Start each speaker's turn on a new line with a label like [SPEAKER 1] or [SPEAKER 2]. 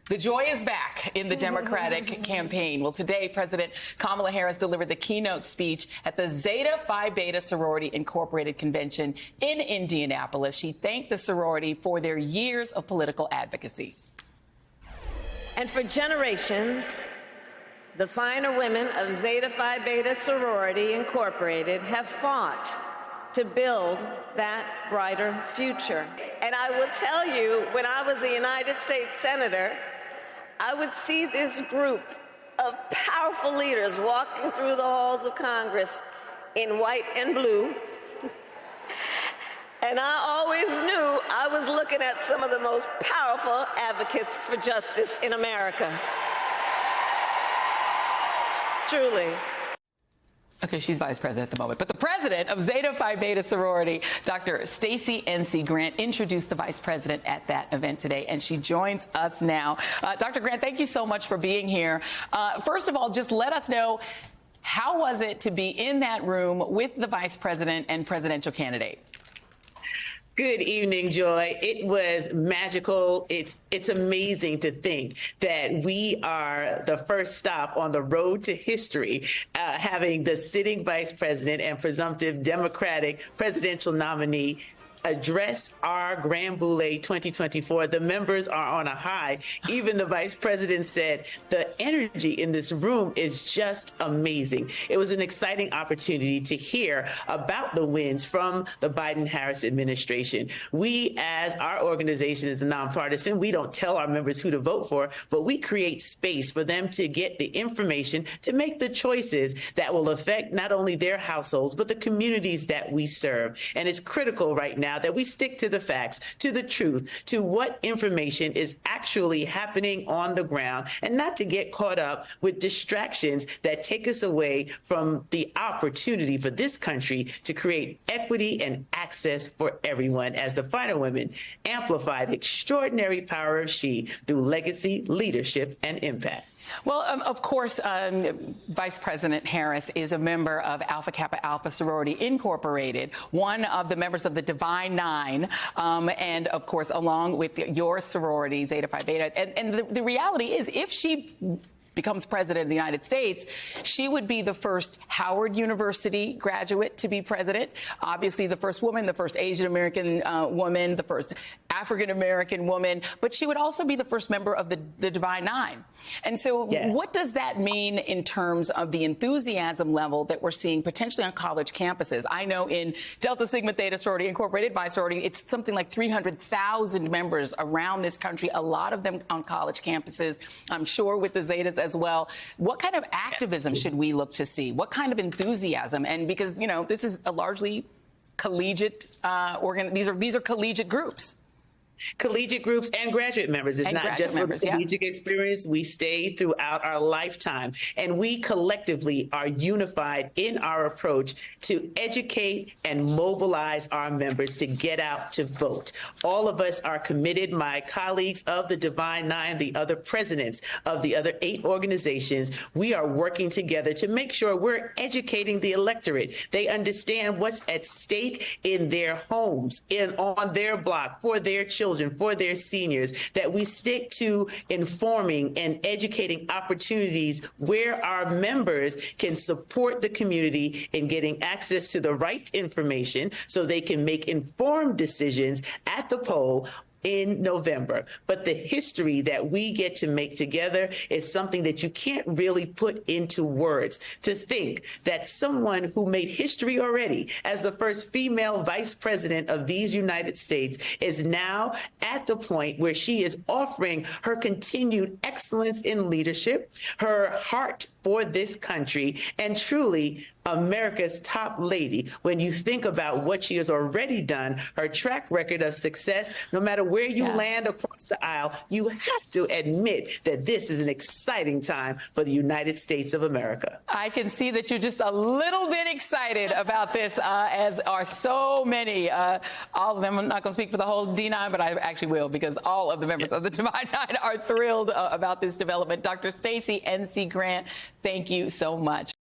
[SPEAKER 1] The joy is back in the Democratic campaign. Well, today, President Kamala Harris delivered the keynote speech at the Zeta Phi Beta Sorority Incorporated convention in Indianapolis. She thanked the sorority for their years of political advocacy.
[SPEAKER 2] And for generations, the finer women of Zeta Phi Beta Sorority Incorporated have fought to build that brighter future. And I will tell you, when I was a United States Senator, I would see this group of powerful leaders walking through the halls of Congress in white and blue. And I always knew I was looking at some of the most powerful advocates for justice in America. Truly.
[SPEAKER 1] Okay, she's vice president at the moment. But the president of Zeta Phi Beta Sorority, Dr. Stacey N.C. Grant, introduced the vice president at that event today, and she joins us now. Dr. Grant, thank you so much for being here. First of all, just let us know, how was it to be in that room with the vice president and presidential candidate?
[SPEAKER 3] Good evening, Joy. It was magical. It's amazing to think that we are the first stop on the road to history, having the sitting vice president and presumptive Democratic presidential nominee address our Grand Boulé 2024. The members are on a high. Even the vice president said the energy in this room is just amazing. It was an exciting opportunity to hear about the wins from the Biden-Harris administration. We, as our organization is nonpartisan, we don't tell our members who to vote for, but we create space for them to get the information to make the choices that will affect not only their households, but the communities that we serve. And it's critical right now that we stick to the facts, to the truth, to what information is actually happening on the ground, and not to get caught up with distractions that take us away from the opportunity for this country to create equity and access for everyone, as the finer women amplify the extraordinary power of she through legacy, leadership, and impact.
[SPEAKER 1] Well, of course, Vice President Harris is a member of Alpha Kappa Alpha Sorority Incorporated, one of the members of the Divine Nine, and, of course, along with your sorority, Zeta Phi Beta. And the reality is, if she becomes president of the United States, she would be the first Howard University graduate to be president, obviously the first woman, the first Asian American woman, the first African American woman, but she would also be the first member of the Divine Nine. And so yes, what does that mean in terms of the enthusiasm level that we're seeing potentially on college campuses? I know in Delta Sigma Theta Sorority Incorporated, my sorority, it's something like 300,000 members around this country, a lot of them on college campuses, I'm sure with the Zetas as well. What kind of activism should we look to see? What kind of enthusiasm? And because, you know, this is a largely collegiate these are collegiate groups.
[SPEAKER 3] Collegiate groups and graduate members. It's not just for the collegiate experience. We stay throughout our lifetime. And we collectively are unified in our approach to educate and mobilize our members to get out to vote. All of us are committed, my colleagues of the Divine Nine, the other presidents of the other 8 organizations, we are working together to make sure we're educating the electorate. They understand what's at stake in their homes, on their block, for their children, for their seniors, that we stick to informing and educating opportunities where our members can support the community in getting access to the right information so they can make informed decisions at the poll in November. But the history that we get to make together is something that you can't really put into words. To think that someone who made history already as the first female vice president of these United States is now at the point where she is offering her continued excellence in leadership, her heart for this country, and truly America's top lady. When you think about what she has already done, her track record of success, no matter where you land across the aisle, you have to admit that this is an exciting time for the United States of America.
[SPEAKER 1] I can see that you're just a little bit excited about this, as are so many. All of them, I'm not going to speak for the whole D9, but I actually will, because all of the members of the Divine Nine are thrilled about this development. Dr. Stacey N.C. Grant, thank you so much.